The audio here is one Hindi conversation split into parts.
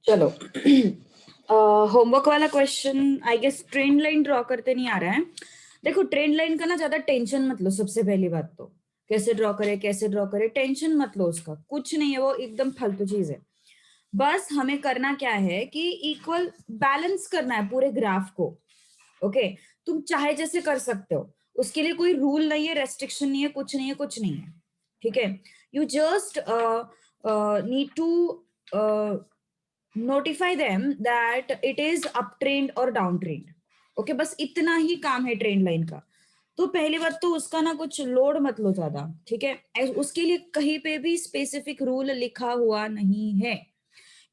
चलो होमवर्क वाला question I guess trend line draw करते नहीं आ रहा है। देखो ट्रेंड लाइन का ना ज्यादा टेंशन मत लो। सबसे पहली बात तो कैसे ड्रॉ करे टेंशन मत लो, उसका कुछ नहीं है, वो एकदम फालतू चीज है। बस हमें करना क्या है कि इक्वल बैलेंस करना है पूरे ग्राफ को। ओके, तुम चाहे जैसे कर सकते हो, उसके लिए कोई रूल नहीं है, रेस्ट्रिक्शन नहीं है, कुछ नहीं है, कुछ नहीं है। ठीक है, you just need to notify them that it is uptrend और downtrend। ओके, बस इतना ही काम है ट्रेंड लाइन का। तो पहली बात तो उसका ना कुछ लोड मत लो ज्यादा। ठीक है, उसके लिए कहीं पे भी स्पेसिफिक रूल लिखा हुआ नहीं है,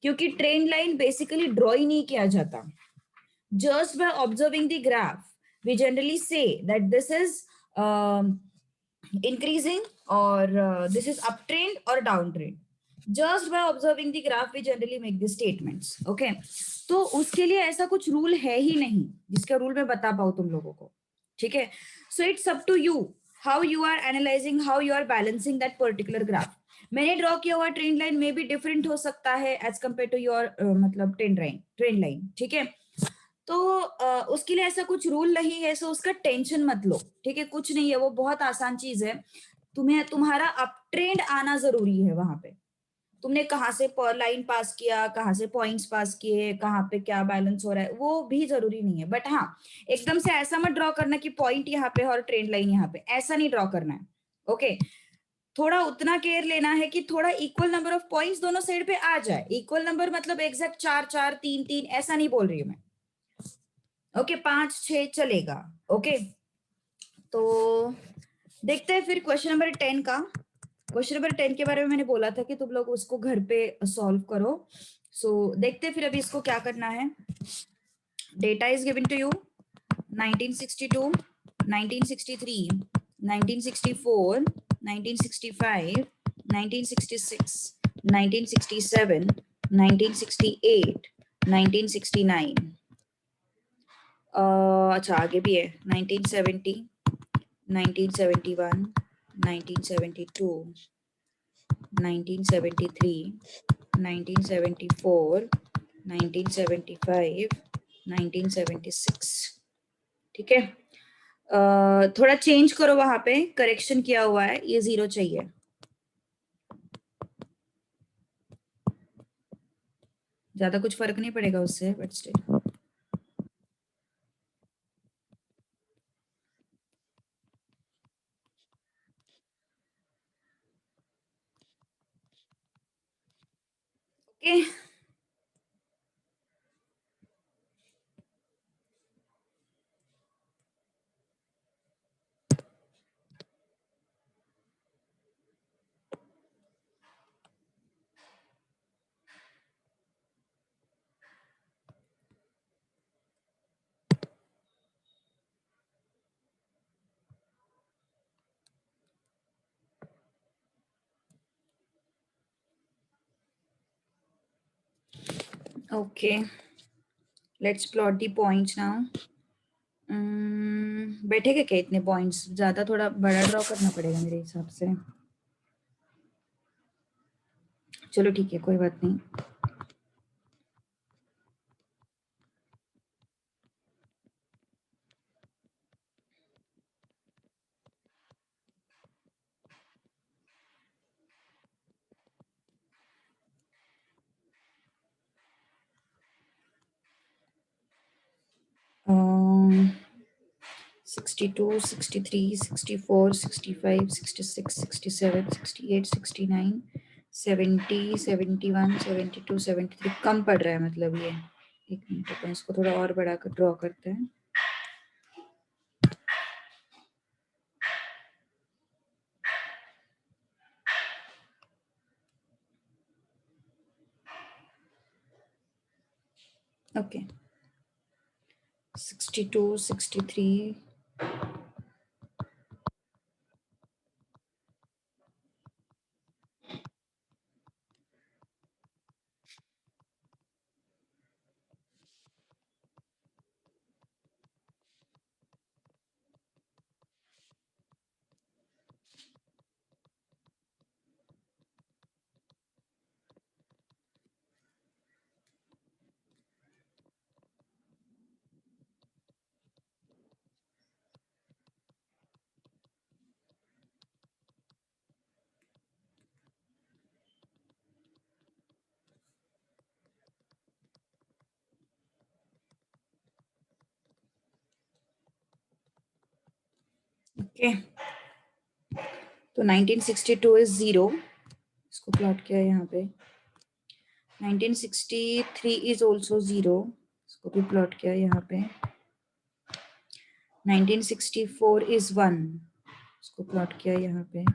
क्योंकि ट्रेंड लाइन बेसिकली ड्रॉ ही नहीं किया जाता। Just by observing the graph we generally say that this is increasing or this is uptrend or downtrend। just by observing the graph we generally make the statements। okay, तो उसके लिए ऐसा कुछ रूल है ही नहीं जिसका रूल मैं बता पाऊं तुम लोगों को। ठीक है, so it's up to you how you are analysing, how you are balancing that particular graph. मैंने ड्रॉ किया हुआ ट्रेंड लाइन में भी डिफरेंट हो सकता है एज कंपेयर टू योर मतलब ट्रेंड लाइन। ठीक है, तो उसके लिए ऐसा कुछ रूल नहीं है, सो उसका टेंशन मत लो। ठीक है, कुछ नहीं है, वो बहुत आसान चीज है। तुम्हें तुम्हारा अप ट्रेंड आना जरूरी है वहां पे। तुमने कहाँ से लाइन पास किया, कहाँ से पॉइंट्स पास किए, कहाँ पे क्या बैलेंस हो रहा है, वो भी जरूरी नहीं है। बट हाँ, एकदम से ऐसा मत ड्रॉ करना कि पॉइंट यहाँ पे और ट्रेंड लाइन यहाँ पे, ऐसा नहीं ड्रॉ करना है। ओके, थोड़ा उतना केयर लेना है कि थोड़ा इक्वल नंबर ऑफ पॉइंट्स दोनों साइड पे आ जाए। इक्वल नंबर मतलब एग्जैक्ट 4 4 3 3 ऐसा नहीं बोल रही हूँ मैं। ओके, 5 6 चलेगा। ओके, तो देखते हैं फिर क्वेश्चन नंबर 10 का। क्वेश्चन नंबर 10 के बारे में मैंने बोला था कि तुम लोग उसको घर पे सॉल्व करो। सो देखते हैं फिर अभी इसको क्या करना है। Data is given to you 1962, 1963, 1964, 1965, 1966, 1967, 1968, 1969। अच्छा आगे भी है 1970, 1971, 1972, 1973, 1974, 1975, 1976। ठीक है, थोड़ा चेंज करो, वहां पे करेक्शन किया हुआ है, ये 0 चाहिए। ज्यादा कुछ फर्क नहीं पड़ेगा उससे, but still. Okay, okay, let's plot the points now. बैठेगा क्या इतने पॉइंट्स? ज्यादा थोड़ा बड़ा ड्रॉ करना पड़ेगा मेरे हिसाब से। चलो ठीक है, कोई बात नहीं। um, 62, 63, 64, 65, 66, 67, 68, 69, 70, 71, 72, 73 कम पड़ रहा है मतलब ये। एक मिनट, अपन इसको थोड़ा और बढ़ा कर ड्रॉ करते हैं। ओके, 62, 63, ओके, तो 1962 इज 0, इसको प्लॉट किया यहाँ पे। 1963 इज ऑल्सो 0, इसको भी प्लॉट किया यहाँ पे। 1964 इज 1, इसको प्लॉट किया यहाँ पे।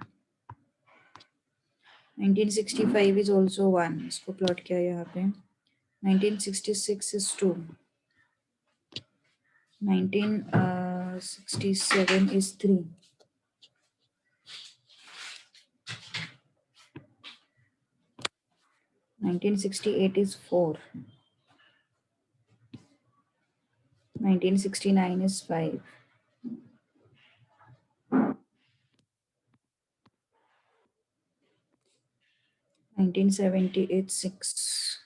1965 इज ऑल्सो 1, इसको प्लॉट किया यहाँ पे। 1966 is 2, 1967 is 3, 1968 is 4, 1969 is 5, 1970 is 6,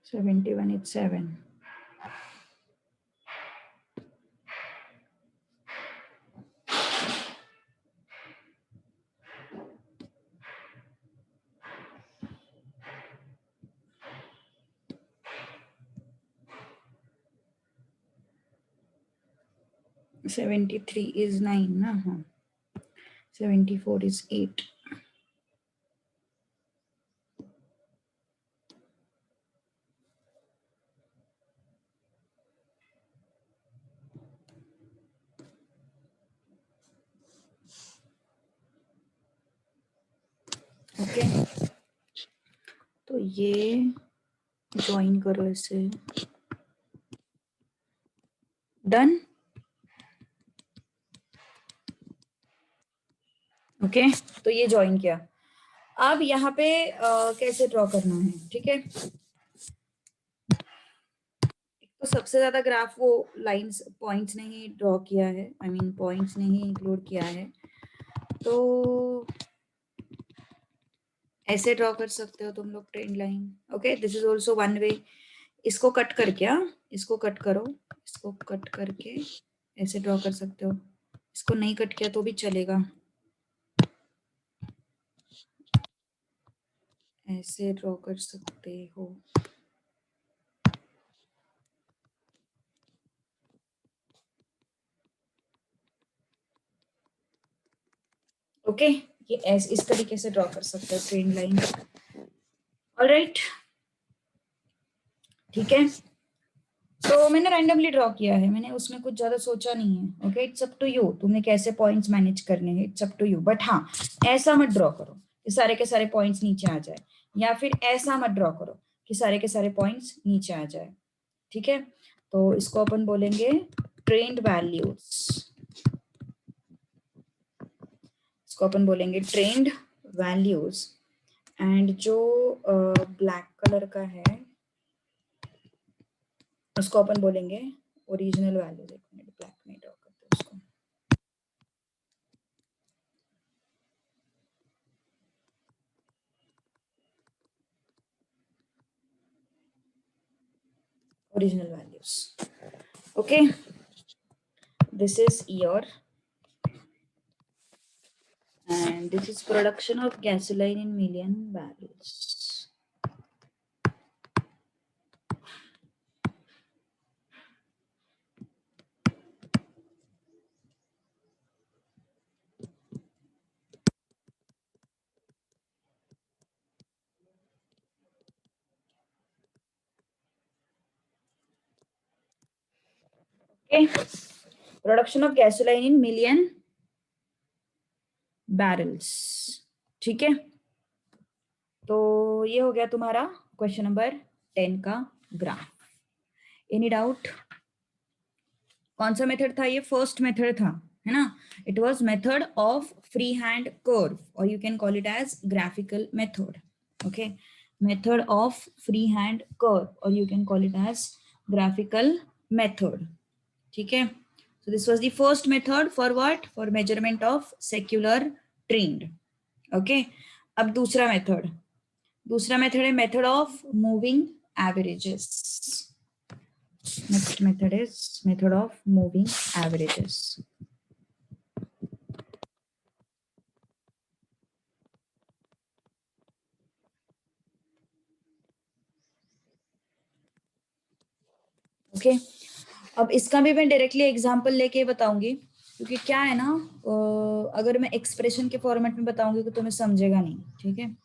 71 is 7, 73 is 9 ना, हाँ, 74 is 8. ओके, तो ये ज्वाइन करो इसे। डन। ओके, तो ये ज्वाइन किया। अब यहाँ पे कैसे ड्रॉ करना है, ठीक है। तो सबसे ज्यादा ग्राफ वो लाइंस पॉइंट्स ने ही ड्रॉ किया है, आई मीन पॉइंट्स ने ही इंक्लूड किया है। तो ऐसे ड्रॉ कर सकते हो तुम लोग trend line. Okay, this is also one way. इसको कट करके, इसको कट करो, इसको कट करके ऐसे ड्रॉ कर सकते हो। इसको नहीं कट किया तो भी चलेगा, ऐसे ड्रॉ कर सकते हो। ओके, ये ऐसे इस तरीके से ड्रॉ कर सकते हो ट्रेंड लाइन। ऑलराइट, ठीक है। तो मैंने रैंडमली ड्रॉ किया है, मैंने उसमें कुछ ज्यादा सोचा नहीं है। Okay, it's up to you, तुमने कैसे पॉइंट्स मैनेज करने हैं, it's up to you. But हाँ, ऐसा मत ड्रॉ करो कि सारे के सारे पॉइंट्स नीचे आ जाए, या फिर ऐसा मत ड्रॉ करो कि सारे के सारे पॉइंट्स नीचे आ जाए, ठीक है। तो इसको अपन बोलेंगे ट्रेंड वैल्यूज, इसको अपन बोलेंगे ट्रेंड वैल्यूज। एंड जो ब्लैक कलर का है उसको अपन बोलेंगे ओरिजिनल वैल्यूज। एक मिनट, ब्लैक में ड्रॉ करते हैं उसको। Original values. Okay, this is year, and this is production of gasoline in million barrels. Okay, production of gasoline in million barrels, ठीक है। तो ये हो गया तुम्हारा क्वेश्चन नंबर 10 का ग्राफ। Any doubt? कौन सा मेथड था ये? फर्स्ट मेथड था, है ना। It was method of free hand curve, और you can call it as graphical method. Okay, method of free hand curve, और you can call it as graphical method, ठीक है। So this was the first method for what? For measurement of secular trend. Okay. अब दूसरा मेथड, दूसरा मेथड है method of moving averages. Next method is method of moving averages. Okay, अब इसका भी मैं डायरेक्टली एग्जांपल लेके बताऊंगी, क्योंकि क्या है ना, अगर मैं एक्सप्रेशन के फॉर्मेट में बताऊंगी तो तुम्हें समझेगा नहीं, ठीक है।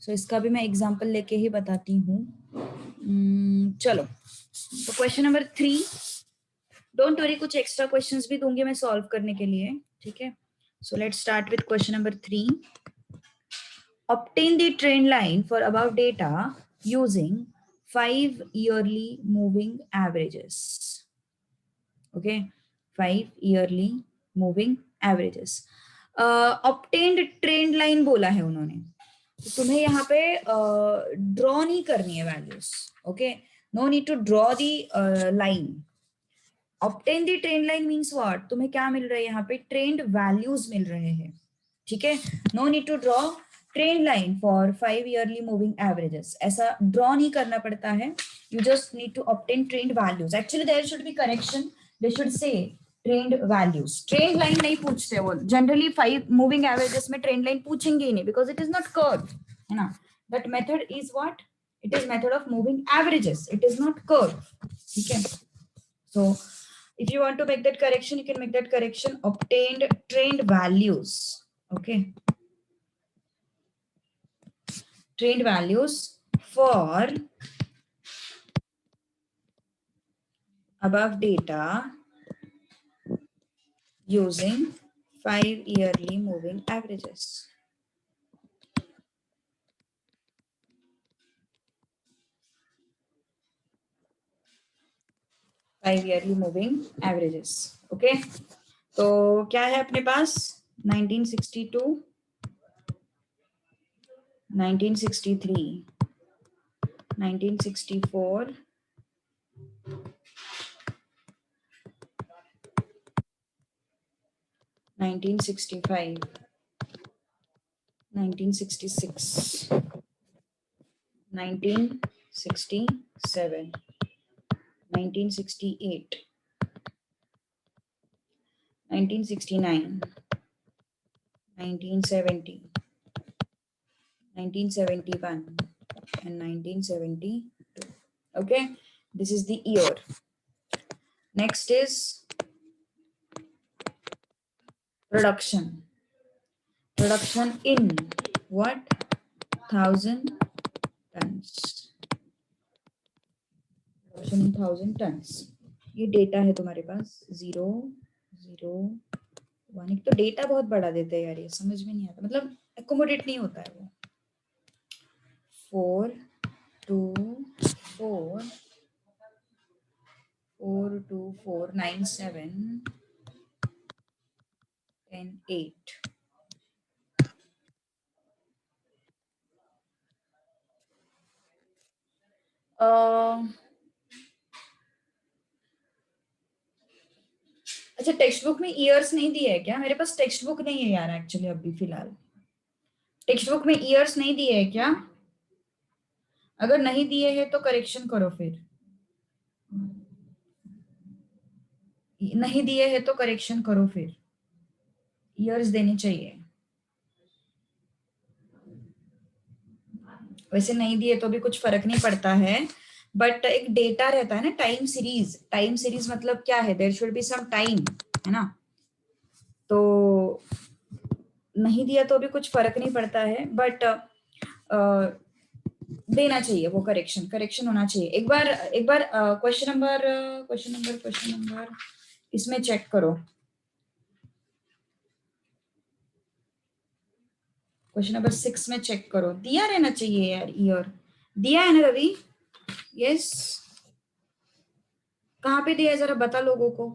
सो इसका भी मैं एग्जांपल लेके ही बताती हूँ। चलो, तो क्वेश्चन नंबर 3, डोंट वरी, कुछ एक्स्ट्रा क्वेश्चंस भी दूंगी मैं सॉल्व करने के लिए, ठीक है। So let's start with question number 3। obtain the trend line for above data using 5 yearly moving averages. Okay, 5 yearly moving averages. obtained trend line बोला है उन्होंने, तो तुम्हें यहाँ पे ड्रॉ नहीं करनी है values, okay, no need to draw the line. obtain the trend line means what, तुम्हें क्या मिल रहा है यहाँ पे, ट्रेंड वैल्यूज मिल रहे हैं, ठीक है। No need to draw trend line for 5 yearly moving averages, ऐसा ड्रॉ नहीं करना पड़ता है, you just need to obtain trend values. Actually there should be correction, they should say trend values, trend line नहीं पूछते वो जनरली, 5 मूविंग एवरेजेस में ट्रेंड लाइन पूछेंगे ही नहीं, because it is not curve, है ना। That method is what, it is method of moving averages, it is not curve, ठीक है। So if you want to make that correction, you can make that correction, obtained trend values, okay, trend values for above data using 5 yearly moving averages. Five yearly moving averages, okay. तो क्या है अपने पास, 1962, 1963, 1964, 1965, 1966, 1967, 1968, 1969, 1970, 1971, and 1972. Okay, this is the year. Next is production. Production in what? 1000 tons. Production in 1000 tons. ये डेटा है तुम्हारे पास 0, 0, 1। एक तो डेटा बहुत बड़ा देते हैं यार, ये समझ में नहीं आता, मतलब एकोमोडेट नहीं होता है वो। 4, 2, 4, 4, 2, 4, 9, 7, 10, 8. अच्छा, टेक्स्ट बुक में ईयर्स नहीं दिए है क्या? मेरे पास टेक्स्ट बुक नहीं है यार एक्चुअली, अभी फिलहाल टेक्स्ट बुक में ईयर्स नहीं दिए है क्या? अगर नहीं दिए हैं तो करेक्शन करो, फिर नहीं दिए हैं तो करेक्शन करो, फिर ईयर्स देने चाहिए। वैसे नहीं दिए तो भी कुछ फर्क नहीं पड़ता है, बट एक डेटा रहता है ना, टाइम सीरीज। टाइम सीरीज मतलब क्या है, there should be some time, है ना। तो नहीं दिया तो भी कुछ फर्क नहीं पड़ता है, बट देना चाहिए वो, करेक्शन, करेक्शन होना चाहिए। एक बार क्वेश्चन नंबर इसमें चेक करो, क्वेश्चन नंबर 6 में चेक करो, दिया रहना चाहिए यार ईयर। दिया है ना रवि? यस, कहाँ पे दिया है जरा बता लोगों को,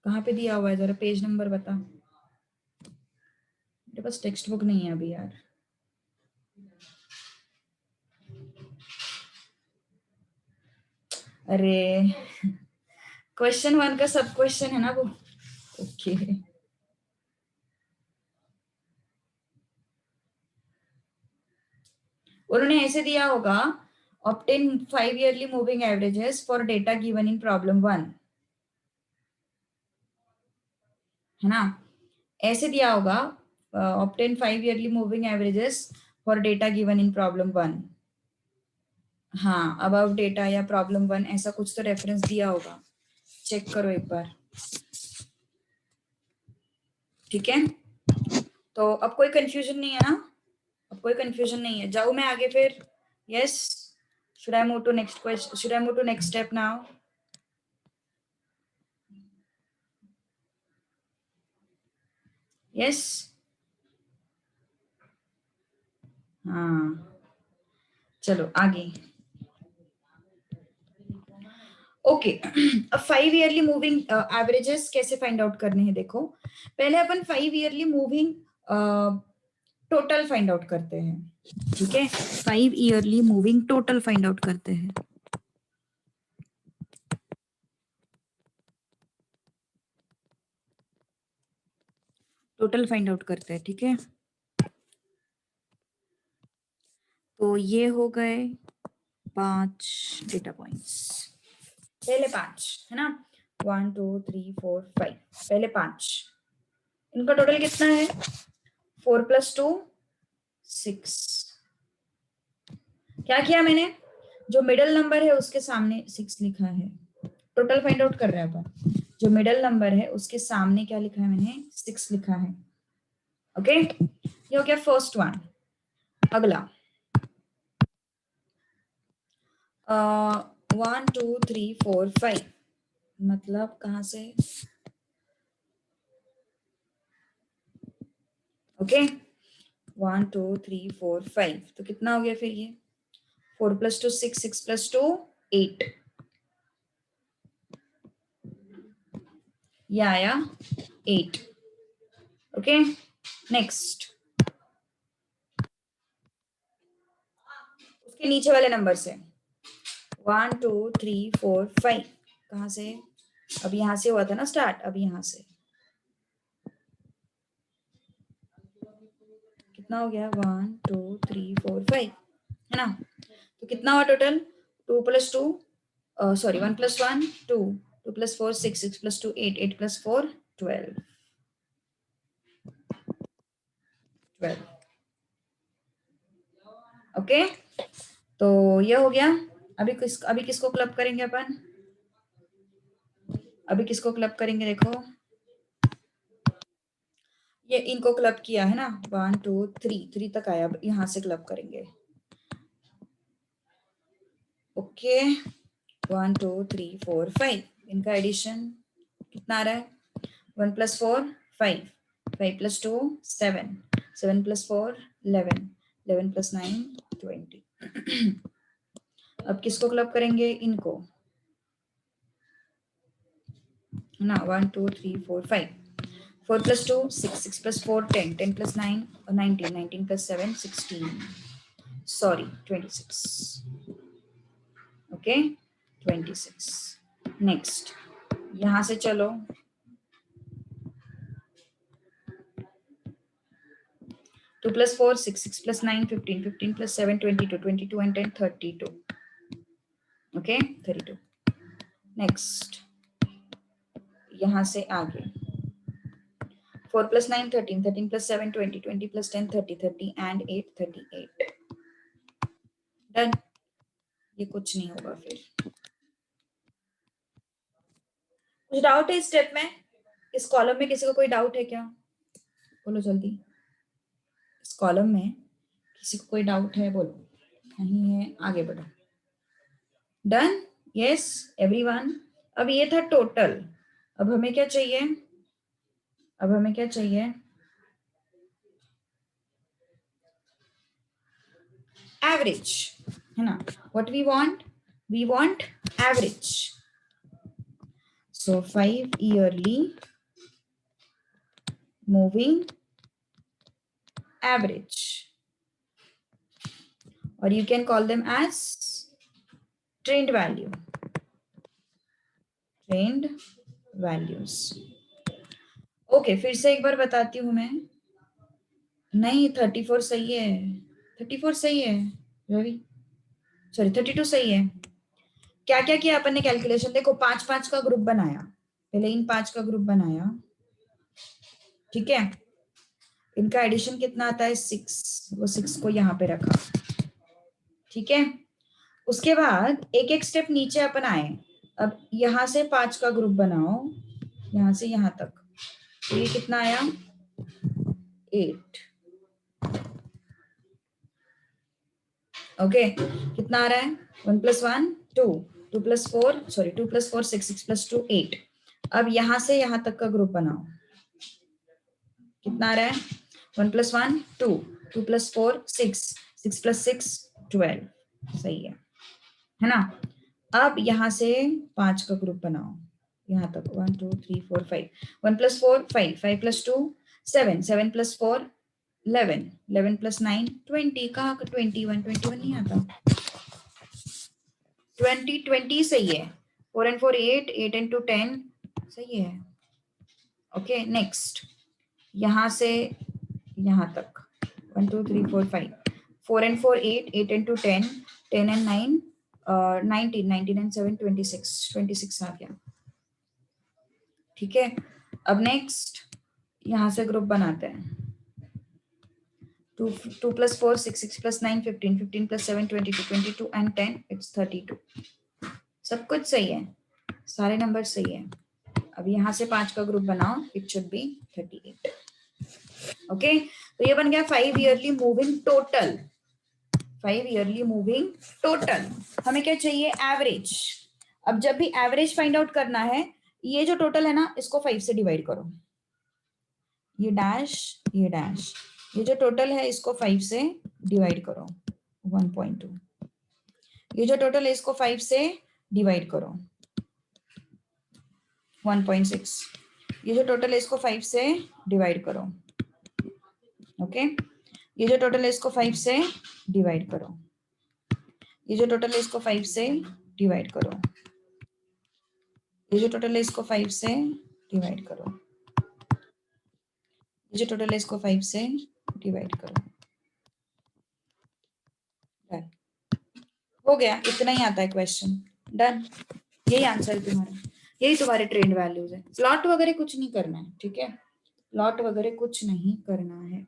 कहाँ पे दिया हुआ है, जरा पेज नंबर बता। मेरे पास टेक्स्ट बुक नहीं है अभी यार। अरे क्वेश्चन 1 का सब क्वेश्चन है ना वो, ओके। उन्होंने ऐसे दिया होगा, obtain 5 yearly moving averages for data given in problem 1, है ना। ऐसे दिया होगा, obtain 5 yearly moving averages for data given in problem 1, हाँ, अबाउट डेटा या प्रॉब्लम 1 ऐसा कुछ तो रेफरेंस दिया होगा, चेक करो एक बार। ठीक है, तो अब कोई कंफ्यूजन नहीं है ना? अब कोई कंफ्यूजन नहीं है, जाऊँ मैं आगे फिर? Yes, should I move to next question? Should I move to next step now? Yes. हाँ, चलो आगे। ओके, अब 5 ईयरली मूविंग एवरेजेस कैसे फाइंड आउट करने हैं? देखो, पहले अपन 5 yearly moving total find out करते हैं। ठीक है, 5 yearly moving total find out करते हैं। टोटल फाइंड आउट करते हैं, ठीक है। तो ये हो गए 5 डेटा पॉइंट्स, पहले 5 है ना, 1 2 3 4 5, पहले 5, इनका टोटल कितना है? 4 + 2 6। क्या किया मैंने? जो मिडल नंबर है उसके सामने 6 लिखा है। टोटल फाइंड आउट कर रहे हैं अपन, जो मिडल नंबर है उसके सामने क्या लिखा है मैंने? 6 लिखा है। ओके, ये हो गया फर्स्ट वन। अगला 1 2 3 4 5, मतलब कहां से? ओके, 1 2 3 4 5, तो कितना हो गया फिर ये? 4 + 2 6, 6 + 2 8, ये आया 8। ओके, नेक्स्ट उसके नीचे वाले नंबर से 1 2 3 4 5, कहां से? अब यहां से हुआ था ना स्टार्ट, अब यहां से कितना हो गया? 1 2 3 4 5, है ना? तो कितना हुआ टोटल? 2 + 2, सॉरी 1 + 1 2, 2 + 4 6, 6 + 2 8, 8 + 4 12, 12। ओके, तो ये हो गया। अभी किसको क्लब करेंगे अपन? अभी किसको क्लब करेंगे? देखो, ये इनको क्लब किया है ना, 1 2 3, 3 तक आया, अब यहां से क्लब करेंगे। ओके, 1 2 3 4 5, इनका एडिशन कितना आ रहा है? 1 + 4 5, 5 + 2 7, 7 + 4 11, 11 + 9 20। अब किसको क्लब करेंगे? इनको, है ना, 1 2 3 4 5, 4 + 2 6, 6 + 4 10, 10 + 9 19, 19 + 7 16, सॉरी 26। ओके, 26। नेक्स्ट यहां से चलो, 2 + 4 6, 6 + 9 15, 15 + 7 22, 22 and 10 32। ओके, 32। नेक्स्ट यहां से आगे 4 + 9 13, 13 + 7 20, 20 + 10 30, 30 and 8 38। डन, ये कुछ नहीं होगा फिर। कुछ डाउट है इस स्टेप में? इस कॉलम में किसी को कोई डाउट है क्या? बोलो जल्दी, इस कॉलम में किसी को कोई डाउट है? बोलो। नहीं है, आगे बढ़ो। Done, yes everyone. अब ये था टोटल, अब हमें क्या चाहिए? अब हमें क्या चाहिए? एवरेज, है ना? What we want? We want average. So 5 yearly moving average, or you can call them as trained value, trained values। Okay, फिर से एक बार बताती हूं मैं। नहीं, 34 सही है, 34 सही है रवि, सॉरी 32 सही है। क्या क्या किया अपन ने कैलकुलेशन? देखो, 5 5 का ग्रुप बनाया, पहले इन 5 का ग्रुप बनाया, ठीक है। इनका एडिशन कितना आता है? 6, वो 6 को यहाँ पे रखा, ठीक है। उसके बाद एक एक स्टेप नीचे अपन आए। अब यहां से 5 का ग्रुप बनाओ, यहां से यहां तक, तो ये कितना आया 8। ओके, कितना आ रहा है 1 + 1 2, 2 + 4 सॉरी 2 + 4 6, 6 + 2 8। अब यहां से यहां तक का ग्रुप बनाओ, कितना आ रहा है 1 + 1 2, 2 + 4 6, 6 + 6 12। सही है ना। अब यहां से 5 का ग्रुप बनाओ, यहां तक 1 2 3 4 5, 1 + 4 5, 5 + 2 7, 7 + 4 11, 11 + 9 20। कहाँ का 21, 21 नहीं आता, 20 20 सही है। 4 and 4 8, 8 and 2 10 सही है। ओके नेक्स्ट, यहां से यहां तक 1 2 3 4 5, 4 and 4 8, 8 and 2 10, 10 and 9 19, 19 and 7 26, 26 आ गया। ठीक है, अब नेक्स्ट यहां से ग्रुप बनाते हैं। 2 2 + 4 6, 6 + 9 15, 15 + 7 22, 22 and 10 it's 32। सब कुछ सही है, सारे नंबर सही है। अब यहां से 5 का ग्रुप बनाओ, इट शुड बी 38। ओके, तो ये बन गया 5 yearly moving total. 5 yearly moving total. हमें क्या चाहिए एवरेज। अब जब भी एवरेज फाइंड आउट करना है, ये जो टोटल है ना इसको 5 से डिवाइड करो, ये डैश ये डैश, ये जो टोटल है इसको 5 से डिवाइड करो 1.2, ये जो टोटल है इसको 5 से डिवाइड करो 1.6, ये जो टोटल है इसको 5 से डिवाइड करो। ओके, ये जो टोटल है इसको 5 से डिवाइड करो, ये जो टोटल है इसको 5 से डिवाइड करो, ये जो टोटल है इसको 5 से डिवाइड करो, ये जो टोटल है इसको 5 से डिवाइड करो। डन, हो गया, इतना ही आता है क्वेश्चन। डन, यही आंसर है तुम्हारा, यही तुम्हारे ट्रेंड वैल्यूज है। प्लॉट वगैरह कुछ नहीं करना है, ठीक है, प्लॉट वगैरह कुछ नहीं करना है।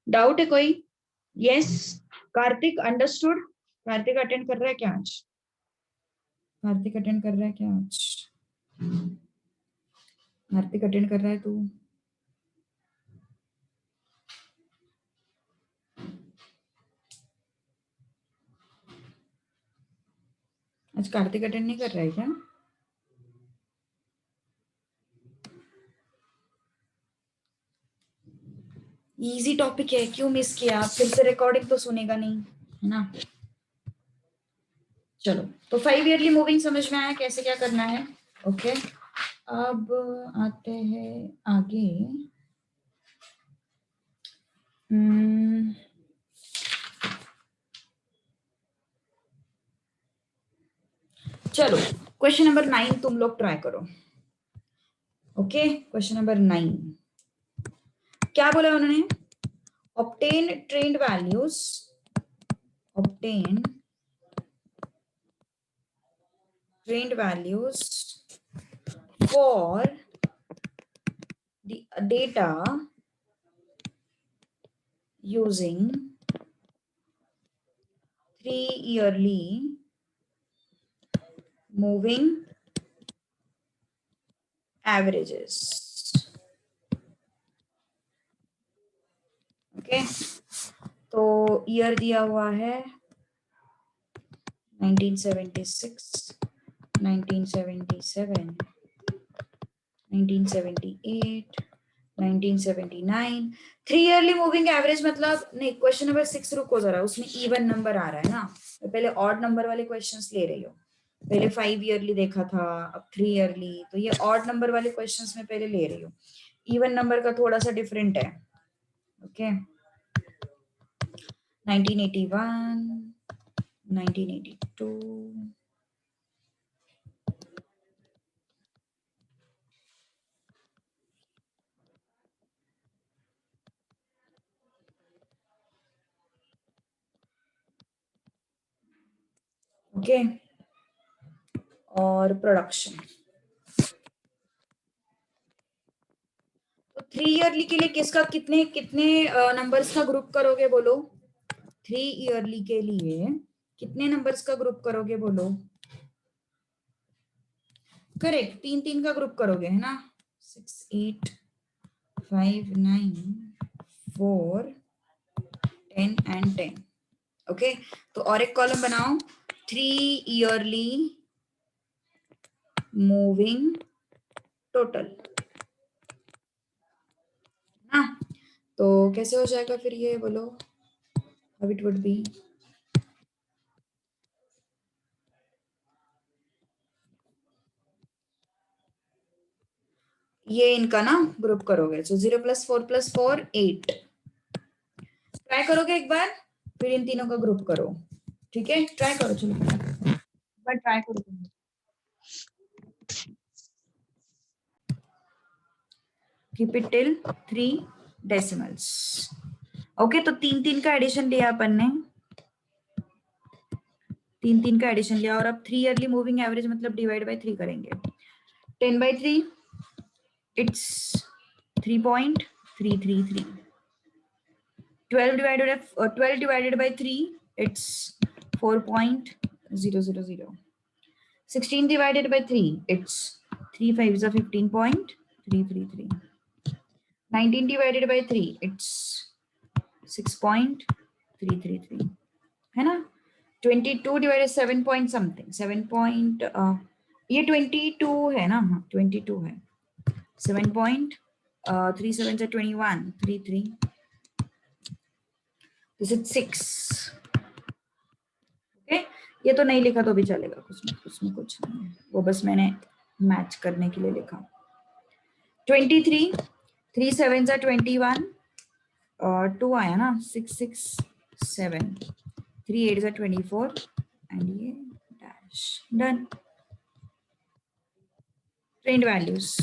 डाउट है कोई? Yes, Kartik understood. Kartik attend कर रहा है क्या आज? कार्तिक अटेंड कर रहा है क्या आज? कार्तिक अटेंड कर रहा है तू? आज कार्तिक अटेंड नहीं कर रहा है क्या? इजी टॉपिक है, क्यों मिस किया? फिर से रिकॉर्डिंग तो सुनेगा नहीं, है ना। चलो, तो 5 ईयरली मूविंग समझ में आया कैसे क्या करना है। ओके, अब आते हैं आगे। चलो, क्वेश्चन नंबर 9 तुम लोग ट्राई करो। ओके, क्वेश्चन नंबर 9 क्या बोला उन्होंने? obtain trained values, obtain trained values for the data using 3 yearly moving averages। Okay, तो ईयर दिया हुआ है 1976, 1977, 1978, 1979. 3 ईयरली मूविंग एवरेज मतलब नहीं, क्वेश्चन नंबर 6 रुको जरा, उसमें इवन नंबर आ रहा है ना, तो पहले ऑड नंबर वाले क्वेश्चंस ले रही हो। पहले 5 ईयरली देखा था, अब 3 ईयरली, तो ये ऑड नंबर वाले क्वेश्चंस में पहले ले रही हो। इवन नंबर का थोड़ा सा डिफरेंट है। ओके, 1981, 1982, ओके, और प्रोडक्शन। तो 3 ईयरली के लिए किसका कितने कितने नंबर्स का ग्रुप करोगे बोलो? 3 ईयरली के लिए कितने नंबर्स का ग्रुप करोगे बोलो? करेक्ट, 3 3 का ग्रुप करोगे, है ना? 6 8 5 9 4 10 एंड 10। ओके, तो और एक कॉलम बनाओ, 3 ईयरली मूविंग टोटल, ना? तो कैसे हो जाएगा फिर ये बोलो? How it would be? ये इनका ना ग्रुप करोगे, सो 0 + 4 + 4 8। ट्राई करोगे एक बार, फिर इन तीनों का ग्रुप करो। ठीक है, ट्राई करो, चलो बट ट्राई करो तुम। Keep it till 3 decimals. Okay, तो 3 3 का एडिशन लिया अपन ने, 3 3 का एडिशन लिया, और अब 3 ईयरली मूविंग एवरेज मतलब डिवाइड बाय 3 करेंगे। 10/3 it's 3.333। 12 divided by 3 it's 4.000। 16 divided by 3 it's 3 5s are 15.333। 19 divided by 3 it's 6.333, है ना? 22 divided 7 point something 7 point ये 22 है ना? हाँ 22 है। 7.3 7 से 21 33, दिस इज 6। ओके, ये तो नहीं लिखा तो भी चलेगा, कुछ नहीं, उसमें कुछ नहीं है, वो बस मैंने मैच करने के लिए लिखा। 23, 3 7 से 21 और 2 आया ना, 6 6 7, 3 8 से 24 एंड ये डैश, डन। ट्रेंड वैल्यूज,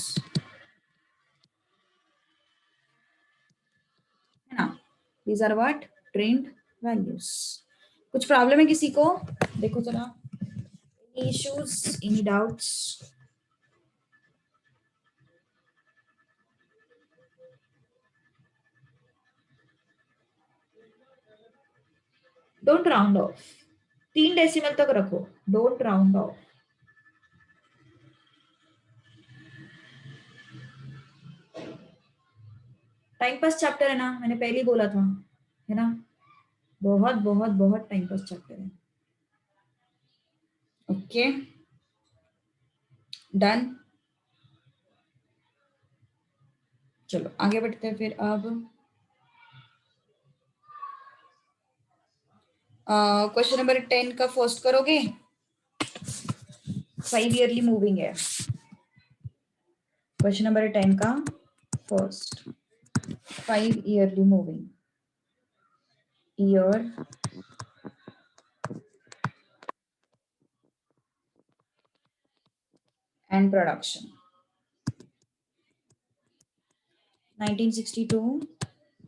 है ना? These are what? Trend values. कुछ प्रॉब्लम है किसी को? देखो जरा, any issues, any doubts? Don't round off, 3 decimal तक रखो, don't round off. Time pass chapter है ना, मैंने पहले ही बोला था, है ना? बहुत बहुत बहुत टाइम पास चैप्टर है। Okay, done. चलो आगे बढ़ते हैं फिर। अब क्वेश्चन नंबर 10 का फर्स्ट करोगे? 5 ईयरली मूविंग है। क्वेश्चन नंबर 10 का first, 5 yearly moving, year and production. 1962,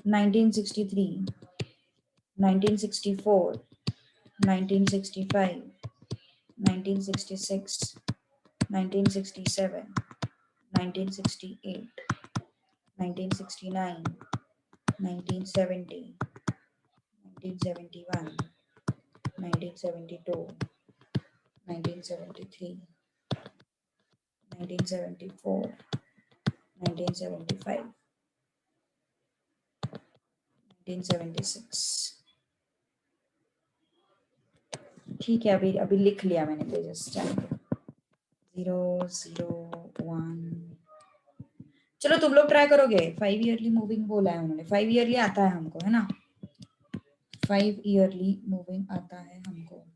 1963, 1964, 1965, 1966, 1967, 1968, 1969, 1970, 1971, 1972, 1973, 1974, 1975, 1976। ठीक है, अभी अभी लिख लिया मैंने पेजेस, चलो। 001। चलो तुम लोग ट्राई करोगे। 5 ईयरली मूविंग बोला है उन्होंने, 5 ईयरली आता है हमको, है ना? 5 ईयरली मूविंग आता है हमको।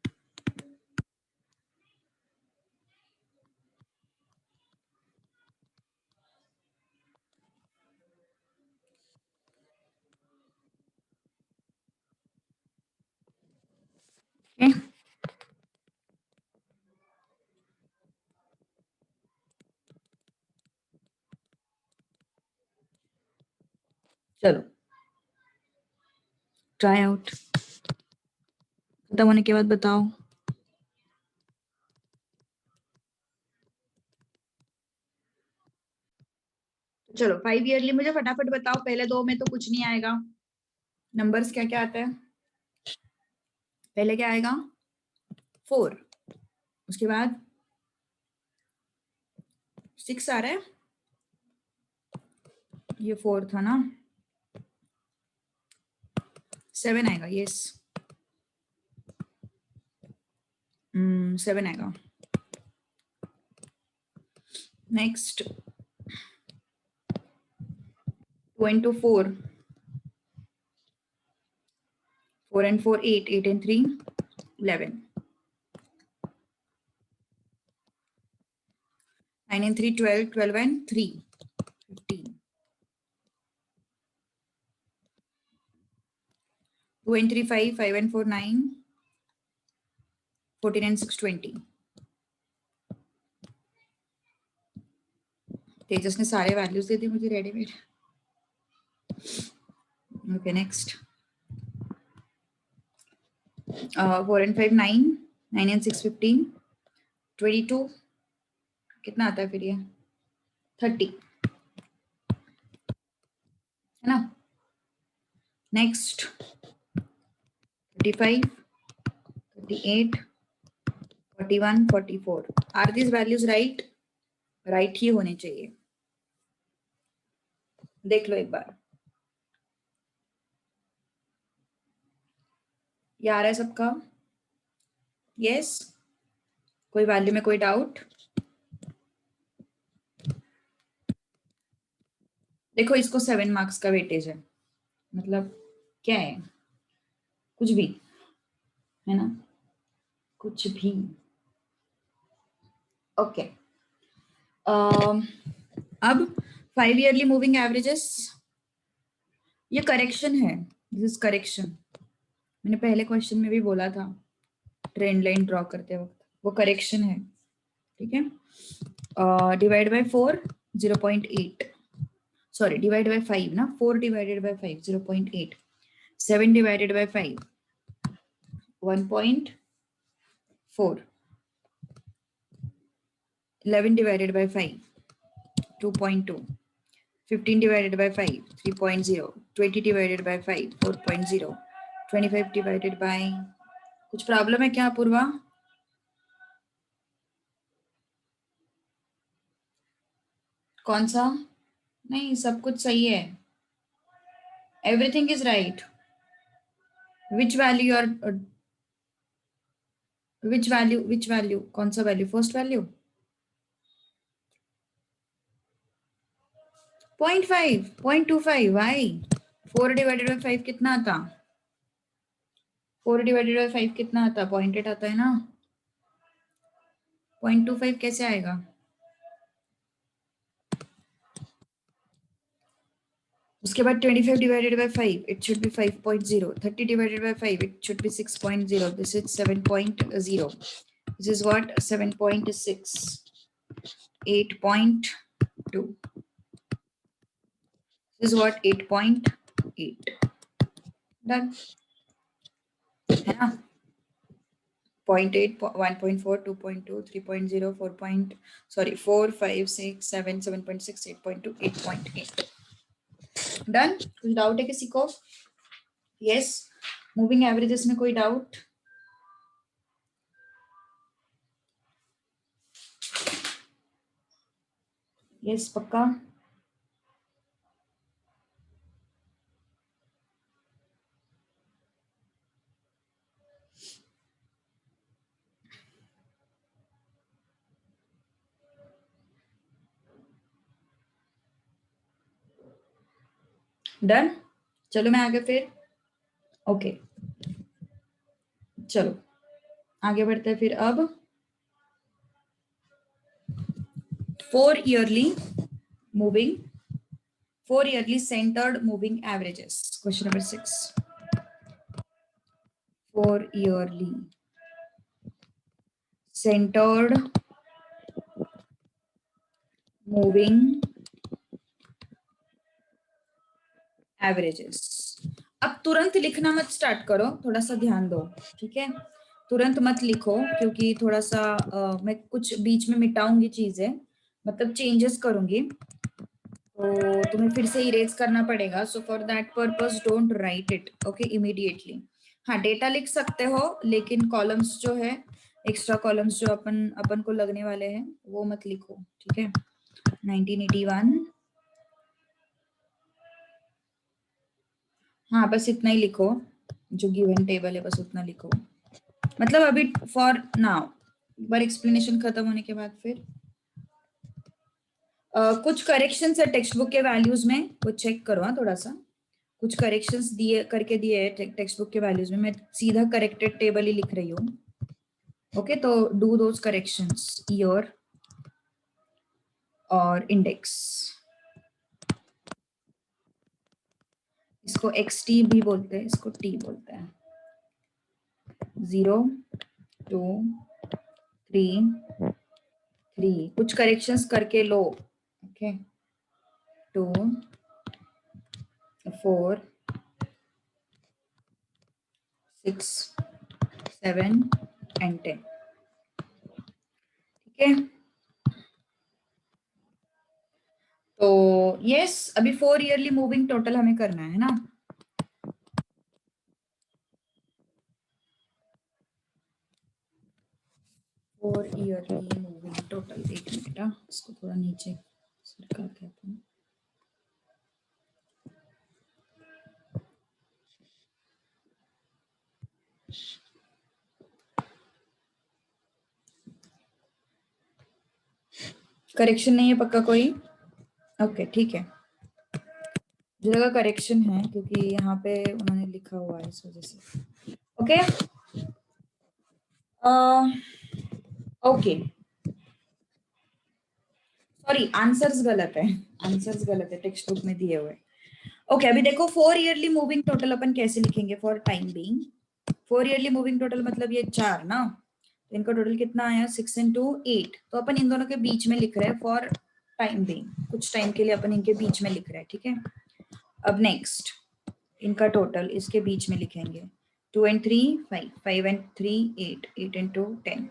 okay? चलो ट्राई आउट, खत्म होने के बाद बताओ। चलो 5 ईयरली मुझे फटाफट बताओ, पहले दो में तो कुछ नहीं आएगा। नंबर्स क्या क्या आता है? पहले क्या आएगा? 4, उसके बाद 6 आ रहा है, ये 4 था ना, 7 आएगा, यस 7 आएगा। Next 2 into 4, 4 and 4 8, 8 and 3 11, 9 and 3 12, 12 and 3 15, 2 and 3 5, 5 and 4 9, 14 and 6 20। तेजस ने सारे वैल्यूज दे दी मुझे readymade. Okay next 4 and 5 9, 9 and 6 15, 22, कितना आता है फिर ये? 30, है ना? Next 35, 38, 41, 44। Are this values right? Right ही होने चाहिए, देख लो एक बार। ये आ रहा है सबका? यस? कोई वैल्यू में कोई डाउट? देखो इसको 7 मार्क्स का वेटेज है, मतलब क्या है? कुछ भी, है ना? कुछ भी। ओके अब 5 ईयरली मूविंग एवरेजेस, ये करेक्शन है, दिस इज करेक्शन। मैंने पहले क्वेश्चन में भी बोला था ट्रेंड लाइन ड्रॉ करते वक्त, वो करेक्शन है, ठीक है? Divide by 4 0.8, sorry divide by 5 ना, 4 divided by 5 0.8, 7 divided by 5 1.4, 11 divided by 5 2.2, 15 divided by 5 3.0, 20 divided by 5 4.0, 25 divided by, कुछ प्रॉब्लम है क्या पूर्वा? कौन सा? नहीं सब कुछ सही है, everything is right. Which value और विच वैल्यू, कौन सा वैल्यू? फर्स्ट वैल्यू 0.5 0.25 भाई। 4 डिवाइडेड बाय 5 कितना आता? 4 डिवाइडेड बाय 5 कितना आता? 0.8 आता है ना, 0.25 कैसे आएगा? उसके बाद 25 divided by 5 it should be 5.0, 30 divided by 5 it should be 6.0, this is 7.0, this is what? 7.6, 8.2, this is what? 8.8, done, है ना? 0.8 1.4 2.2 3.0 4 4 5 6 7 7.6 8.2 8.8, डन। कुछ डाउट है किसी को? यस मूविंग एवरेजेस में कोई डाउट? यस पक्का? डन। चलो मैं आगे फिर ओके चलो आगे बढ़ते हैं फिर अब 4 yearly moving 4 yearly centered moving averages. Question number 6. 4 yearly centered moving averages. अब तुरंत लिखना मत स्टार्ट करो, थोड़ा सा ध्यान दो, ठीक है? तुरंत मत लिखो क्योंकि थोड़ा सा मैं कुछ बीच में मिटाऊंगी चीजें, मतलब चेंजेस करूंगी, तो तुम्हें फिर से इरेज करना पड़ेगा. So for that purpose don't write it okay immediately. हाँ डेटा लिख सकते हो लेकिन कॉलम्स जो है, एक्स्ट्रा कॉलम्स जो अपन को लगने वाले हैं वो मत लिखो, ठीक है? 1981. हाँ बस इतना ही लिखो, जो गिवन टेबल है बस उतना लिखो, मतलब अभी फॉर नाउ. एक बार एक्सप्लेनेशन खत्म होने के बाद फिर कुछ करेक्शंस है टेक्स्ट बुक के वैल्यूज में, वो चेक करो. हाँ थोड़ा सा कुछ करेक्शंस दिए करके दिए है टेक्स्ट बुक के वैल्यूज में, मैं सीधा करेक्टेड टेबल ही लिख रही हूँ. ओके तो डू दोज करेक्शंस, ईयर और इंडेक्स. इसको XT भी बोलते हैं, इसको T बोलते हैं. 0 2 3 3 कुछ करेक्शंस करके लो. Okay 2 4 6 7 and 10. ठीक है तो यस अभी 4 ईयरली मूविंग टोटल हमें करना है ना. Four yearly moving total. एक मिनट, इसको थोड़ा नीचे सरका के अपन करेक्शन नहीं है पक्का कोई? ओके ठीक है, मुझे लगा करेक्शन है क्योंकि यहाँ पे उन्होंने लिखा हुआ है इस वजह से. ओके ओके सॉरी आंसर्स गलत है, आंसर्स गलत है टेक्स्ट बुक में दिए हुए. ओके अभी देखो 4 ईयरली मूविंग टोटल अपन कैसे लिखेंगे for time being. 4 yearly moving total मतलब ये 4 ना, तो इनका टोटल कितना आया 6 into 8, तो अपन इन दोनों के बीच में लिख रहे हैं फॉर टाइम बीइंग, कुछ टाइम के लिए अपन इनके बीच में लिख रहे हैं, ठीक है? अब नेक्स्ट इनका टोटल इसके बीच में लिखेंगे. 2 and 3 5 5 and 3 8 8 and 2 10.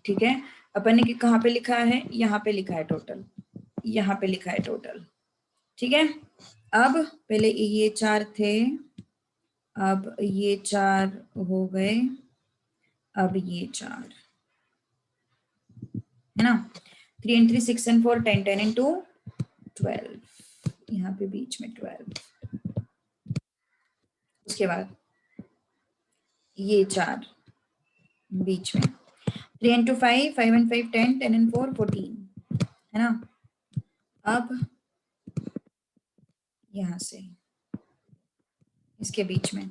ठीक है अपन ने कहाँ पे लिखा है, यहाँ पे लिखा है टोटल, यहाँ पे लिखा है टोटल. ठीक है अब पहले ये 4 थे, अब ये 4 हो गए, अब ये 4 है ना. 3 and 3 6 and 4 10 10 and 2 12, यहाँ पे बीच में 12. उसके बाद ये 4 बीच में 3 and 2 5 5 and 5 10 10 and 4 14 है ना. अब यहाँ से इसके बीच में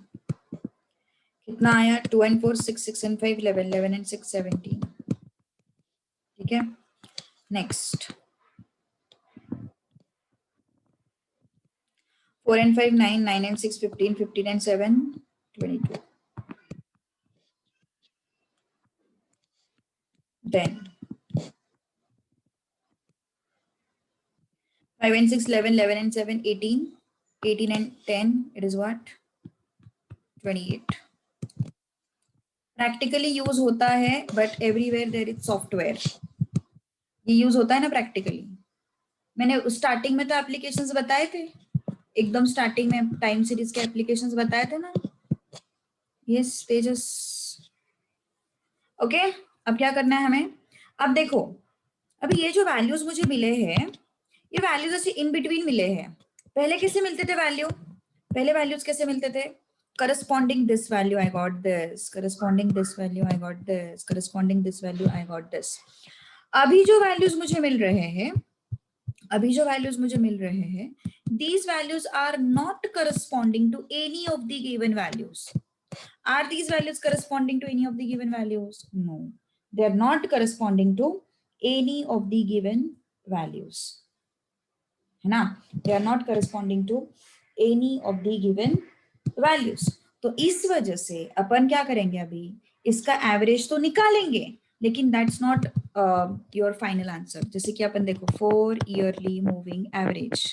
कितना आया 2 and 4 6 6 and 5 11 11 and 6 17. ठीक है next 4 and 5 9 9 and 6 15 15 and 7 22. Then 5 and 6 11 11 and 7 18 18 and 10 it is what 28. Practically use होता है but everywhere there is software. ये यूज होता है ना प्रैक्टिकली. मैंने स्टार्टिंग में तो एप्लीकेशंस बताए थे, एकदम स्टार्टिंग में टाइम सीरीज के एप्लीकेशंस बताए थे ना. यस तेजस. ओके अब क्या करना है हमें, अब देखो अभी ये जो वैल्यूज मुझे मिले हैं, ये वैल्यूज ऐसे इन बिटवीन मिले हैं. पहले कैसे मिलते थे वैल्यू, पहले वैल्यूज कैसे मिलते थे, corresponding this value I got this, corresponding this value I got this, corresponding this value I got this. अभी जो वैल्यूज मुझे मिल रहे हैं अभी जो वैल्यूज मुझे मिल रहे हैं, these values are not corresponding to any of the given values. Are these values corresponding to any of the given values? No, they are not corresponding to any of the given values, है ना? They are not corresponding to any of the given values. तो इस वजह से अपन क्या करेंगे, अभी इसका एवरेज तो निकालेंगे, लेकिन that's not your final answer. जैसे कि अपन देखो 4 ईयरली मूविंग एवरेज,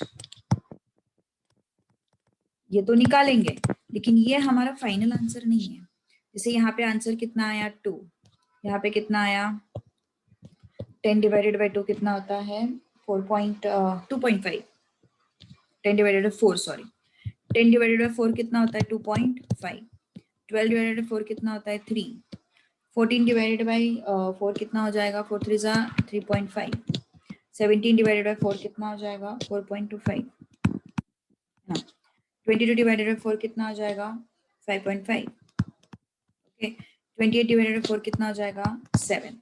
ये तो निकालेंगे, लेकिन ये हमारा फाइनल आंसर नहीं है. जैसे यहाँ पे आंसर कितना आया 2, यहाँ पे कितना आया 10 डिवाइडेड बाई 2 कितना होता है 2.5. 10 divided by 4, sorry 10 divided by 4 कितना होता है 2.5. 12 डिवाइडेड बाई 4 कितना होता है 3. 14 डिवाइडेड बाई 4 कितना हो जाएगा 4 3 जा 3.5. 17 डिवाइडेड बाई 4 कितना हो जाएगा 4.25. 22 डिवाइडेड बाई 4 कितना हो जाएगा 5.5. ओके, 28 डिवाइडेड बाई 4 कितना हो जाएगा 7.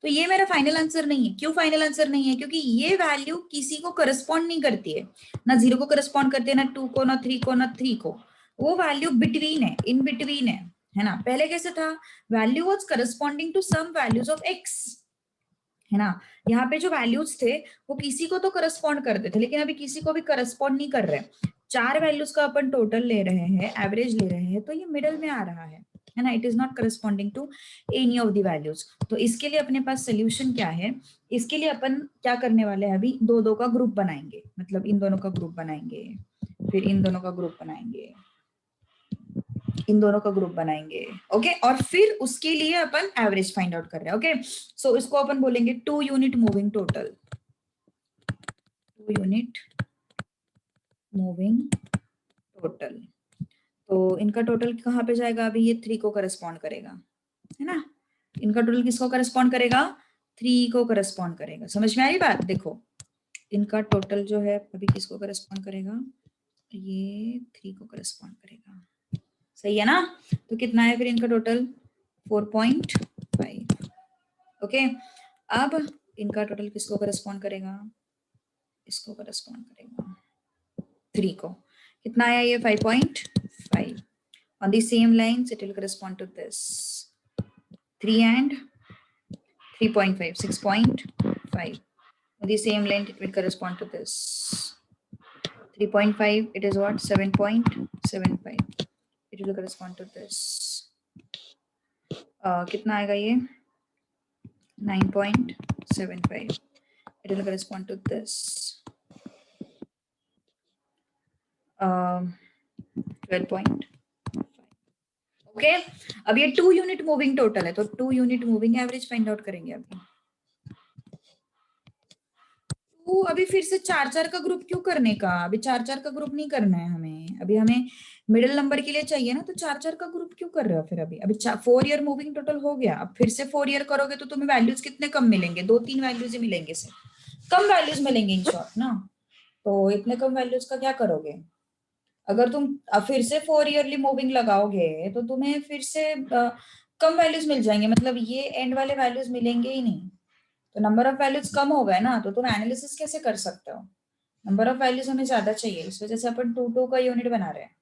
तो ये मेरा फाइनल आंसर नहीं है. क्यों फाइनल आंसर नहीं है? क्योंकि ये वैल्यू किसी को करस्पॉन्ड नहीं करती है, ना 0 को करस्पॉन्ड करती है, ना 2 को, ना 3 को, ना 3 को. वो वैल्यू बिटवीन है, इन बिटवीन है ना? पहले कैसे था, value was corresponding to some values of x, है ना? यहाँ पे जो वैल्यूज थे वो किसी को तो करस्पॉन्ड करते थे, लेकिन अभी किसी को भी करस्पॉन्ड नहीं कर रहे. 4 वैल्यूज का अपन टोटल ले रहे हैं, एवरेज ले रहे हैं, तो ये मिडल में आ रहा है ना? It is not corresponding to any of the values. तो इसके लिए अपने पास सोल्यूशन क्या है? इसके लिए अपन क्या करने वाले हैं, अभी दो दो का ग्रुप बनाएंगे. मतलब इन दोनों का ग्रुप बनाएंगे, फिर इन दोनों का ग्रुप बनाएंगे, इन दोनों का ग्रुप बनाएंगे. ओके, और फिर उसके लिए अपन एवरेज फाइंड आउट कर रहे हैं. ओके, सो इसको अपन बोलेंगे 2 unit moving total. 2 unit moving total. तो इनका टोटल कहाँ पे जाएगा? अभी ये 3 को करस्पॉन्ड करेगा, है ना? इनका टोटल किसको करस्पॉन्ड करेगा? 3 को करस्पॉन्ड करेगा. समझ में आई बात? देखो इनका टोटल जो है अभी किसको करस्पॉन्ड करेगा? ये 3 को करस्पॉन्ड करेगा. सही है ना? तो कितना है फिर इनका टोटल? 4.5. ओके, अब इनका टोटल किसको करस्पॉन्ड करेगा? इसको करस्पॉन्ड करेगा 3 को. कितना आया ये? 5.5. On the same lines, it will correspond to this 3 and 3.5, 6.5. On the same line, it will correspond to this 3.5. It is what? 7.75. It will correspond to this. कितना आएगा ये? 9.75. It will correspond to this 12.5. Okay, अब ये 2 यूनिट मूविंग टोटल है, तो 2 unit moving average find out करेंगे अभी. तो अभी फिर से 4-4 का ग्रुप क्यों करने का? अभी 4-4 का ग्रुप नहीं करना है हमें. अभी हमें मिडिल नंबर के लिए चाहिए ना, तो 4-4 का ग्रुप क्यों कर रहे हो फिर? अभी 4 ईयर मूविंग टोटल हो गया. अब फिर से 4 ईयर करोगे तो तुम्हें वैल्यूज कितने कम मिलेंगे? 2-3 वैल्यूज ही मिलेंगे, से कम वैल्यूज मिलेंगे इन शॉर्ट ना. तो इतने कम वैल्यूज का क्या करोगे? अगर तुम फिर से 4 ईयरली मूविंग लगाओगे तो तुम्हें फिर से कम वैल्यूज मिल जाएंगे. मतलब ये एंड वाले वैल्यूज मिलेंगे ही नहीं. तो नंबर ऑफ वैल्यूज कम हो गए ना, तो तुम एनालिसिस कैसे कर सकते हो? नंबर ऑफ वैल्यूज हमें ज्यादा चाहिए, इस वजह से अपन 2 2 का यूनिट बना रहे हैं.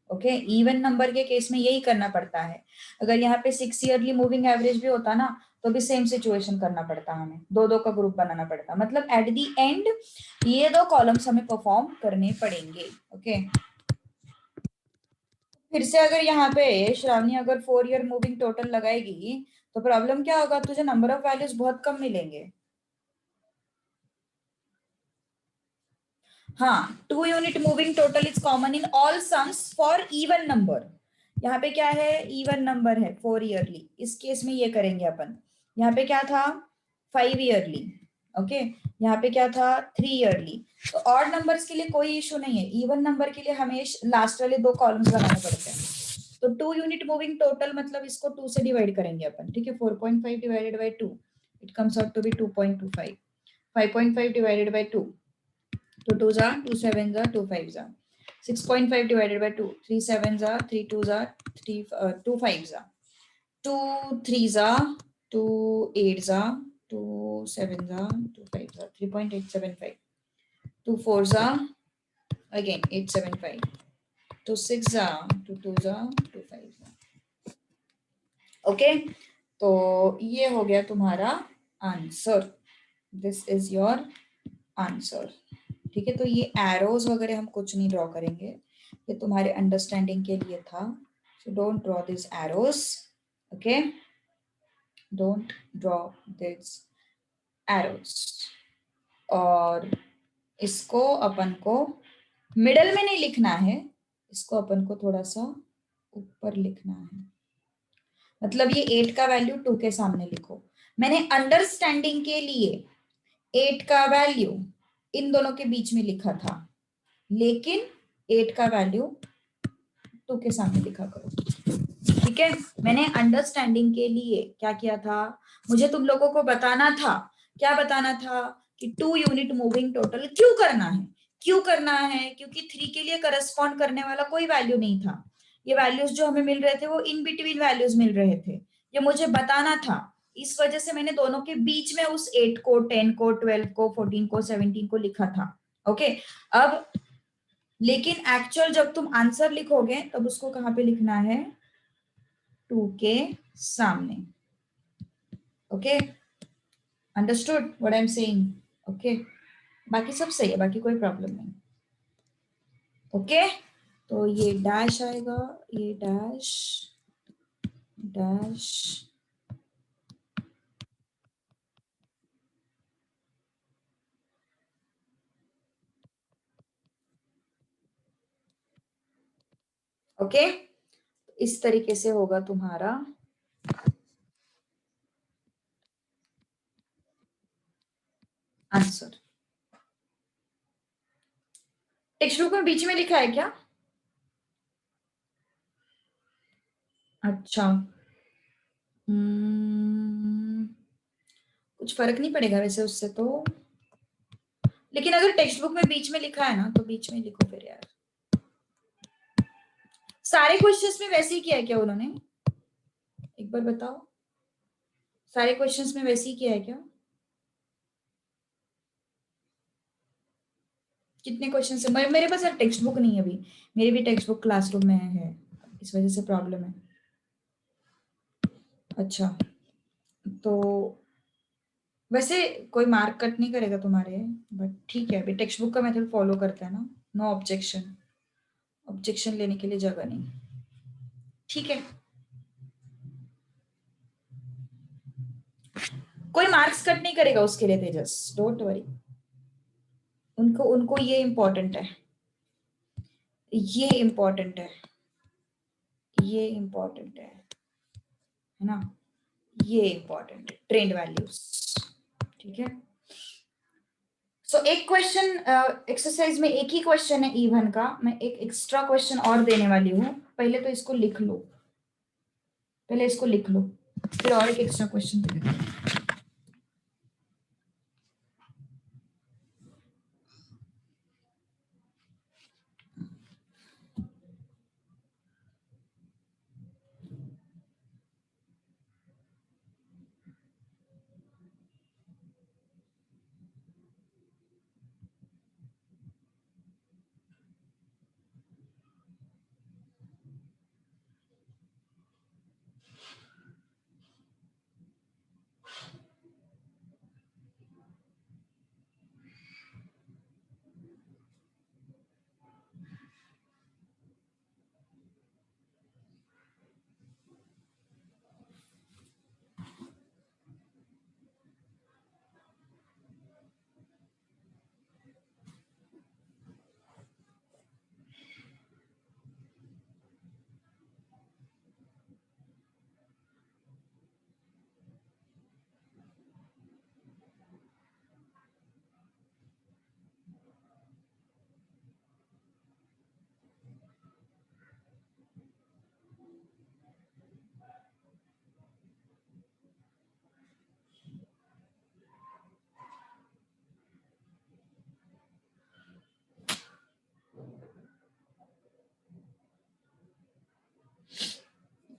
ओके, इवन नंबर के केस में यही करना पड़ता है. अगर यहाँ पे 6 ईयरली मूविंग एवरेज भी होता ना, तो भी सेम सिचुएशन करना पड़ता, हमें 2 2 का ग्रुप बनाना पड़ता. मतलब एट दी एंड ये 2 कॉलम्स हमें परफॉर्म करने पड़ेंगे. ओके, फिर से अगर यहाँ पे श्रावणी अगर 4 ईयर मूविंग टोटल लगाएगी तो प्रॉब्लम क्या होगा? तुझे नंबर ऑफ वैल्यूज बहुत कम मिलेंगे. हाँ, 2 unit moving total is common in all sums for even number. यहाँ पे क्या है? इवन नंबर है 4 ईयरली. इस केस में ये करेंगे अपन. यहाँ पे क्या था? 5 ईयरली. ओके, यहाँ पे क्या था? 3 ईयरली. तो ऑड नंबर्स के लिए कोई इशू नहीं है. इवन नंबर के लिए हमें लास्ट वाले 2 कॉलम्स बनाने पड़ते हैं. तो 2 यूनिट मूविंग टोटल मतलब इसको 2 से डिवाइड करेंगे अपन. ठीक है, 4.5 divided by 2 it comes out to be 2.25. 5.5 divided by 2, तो 2 जा 2 7 जा 2 5 जा. 6.5 divided by 2, 3 7 जा 3 2 जा 2 5 जा. 2 3 जा 2 8 जा 2 7 2 5 3.875, 2 4 again 875, 2 6 2 2 2 5. ओके, तो ये हो गया तुम्हारा answer, this is your answer. ठीक है, तो ये एरोज वगैरह हम कुछ नहीं ड्रॉ करेंगे, ये तुम्हारे अंडरस्टैंडिंग के लिए था, so don't draw this arrows, okay, don't draw this arrows. और इसको अपन को मिडल में नहीं लिखना है, इसको अपन को थोड़ा सा ऊपर लिखना है, मतलब ये 8 का वैल्यू 2 के सामने लिखो। मैंने अंडरस्टैंडिंग के लिए 8 का वैल्यू इन दोनों के बीच में लिखा था, लेकिन 8 का वैल्यू 2 के सामने लिखा करो। ठीक है, मैंने अंडरस्टैंडिंग के लिए क्या किया था, मुझे तुम लोगों को बताना था, क्या बताना था कि 2 यूनिट मूविंग टोटल क्यों करना है, क्यों करना है, क्योंकि 3 के लिए करस्पॉन्ड करने वाला कोई वैल्यू नहीं था, ये वैल्यूज जो हमें मिल रहे थे वो इन बिटवीन वैल्यूज मिल रहे थे, ये मुझे बताना था, इस वजह से मैंने दोनों के बीच में उस 8 को 10 को 12 को 14 को 17 को लिखा था। ओके, अब लेकिन एक्चुअल जब तुम आंसर लिखोगे तब उसको कहां पे लिखना है, 2 के सामने। Okay, understood what I am saying? Okay, बाकी सब सही है, बाकी कोई प्रॉब्लम नहीं। ओके, तो ये डैश आएगा, ये डैश डैश, ओके, इस तरीके से होगा तुम्हारा आंसर। टेक्स्ट बुक में बीच में लिखा है क्या? अच्छा, कुछ फर्क नहीं पड़ेगा वैसे उससे तो, लेकिन अगर टेक्स्ट बुक में बीच में लिखा है ना तो बीच में लिखो फिर यार। सारे क्वेश्चंस में वैसे ही किया है क्या उन्होंने, एक बार बताओ, सारे क्वेश्चंस में वैसे ही किया है क्या? कितने क्वेश्चन है? मेरे पास यार टेक्स्ट बुक नहीं है अभी, मेरी भी टेक्स्ट बुक क्लासरूम में है, इस वजह से प्रॉब्लम है। अच्छा, तो वैसे कोई मार्क कट नहीं करेगा तुम्हारे, बट ठीक है, अभी टेक्स्ट बुक का मेथड फॉलो करता है ना, नो ऑब्जेक्शन, ऑब्जेक्शन लेने के लिए जगह नहीं, ठीक है, कोई मार्क्स कट नहीं करेगा उसके लिए तेजस, डोंट वरी, उनको उनको ये इम्पोर्टेंट है, ये इम्पोर्टेंट है, ये इम्पोर्टेंट है ना, ये इम्पोर्टेंट है, ट्रेंड वैल्यूज। ठीक है, सो एक क्वेश्चन एक्सरसाइज में एक ही क्वेश्चन है इवन का, मैं एक एक्स्ट्रा क्वेश्चन और देने वाली हूँ, पहले तो इसको लिख लो, पहले इसको लिख लो, फिर और एक एक्स्ट्रा क्वेश्चन देंगे।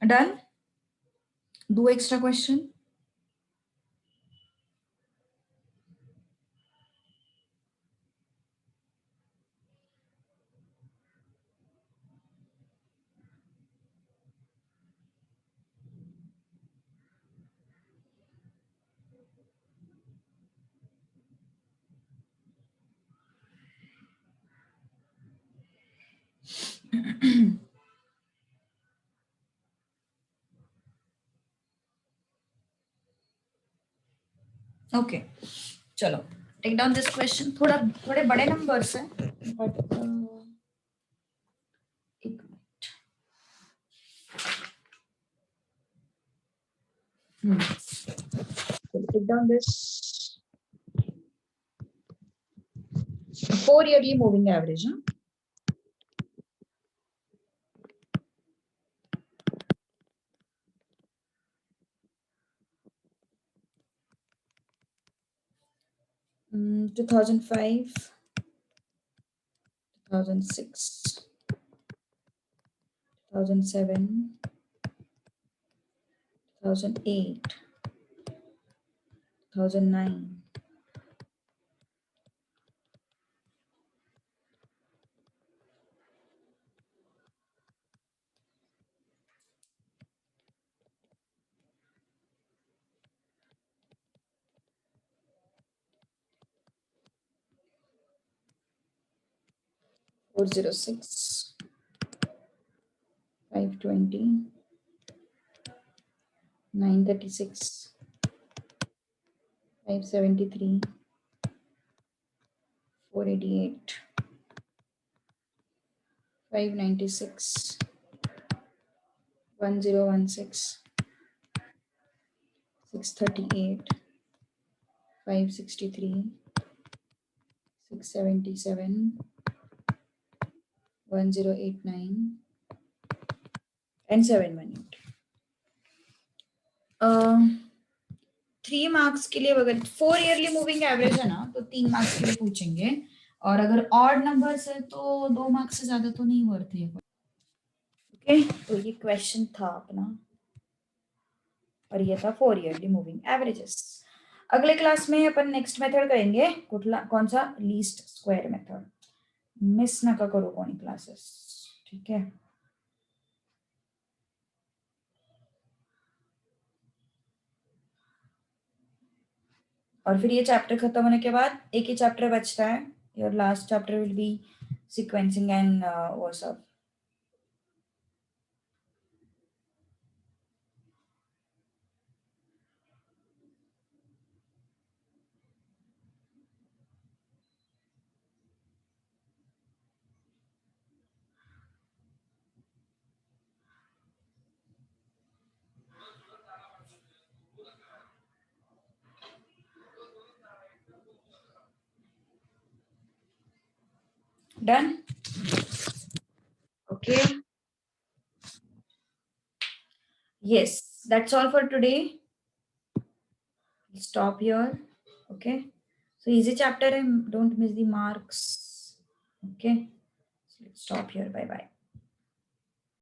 डन, दो एक्स्ट्रा क्वेश्चन, ओके, चलो टेक डाउन दिस क्वेश्चन। थोड़े बड़े नंबर्स हैं, बट एक minute, take down this 4 yearly moving average, huh? Mm, 2005, 2006, 2007, 2008, 2009, 406, 520, 936, 573, 488, 596, 1016, 638, 563, 677, 1089 and 718. 3 marks के लिए, अगर 4 ईयरली मूविंग एवरेज है ना तो 3 मार्क्स के लिए पूछेंगे, और अगर ऑड नंबर्स है तो 2 मार्क्स से ज्यादा तो नहीं वर्थ है। ओके, तो ये क्वेश्चन था अपना, और ये था 4 ईयरली मूविंग एवरेजेस। अगले क्लास में अपन नेक्स्ट मेथड करेंगे, कौन सा, लीस्ट स्क्वायर मेथड। मिस ना करो कोई क्लासेस, ठीक है। और फिर ये चैप्टर खत्म होने के बाद एक ही चैप्टर बचता है, your last chapter will be sequencing and वो सब। Done? Okay. Yes, that's all for today. Stop here. Okay. So easy chapter and don't miss the marks. Okay. So let's stop here. Bye bye.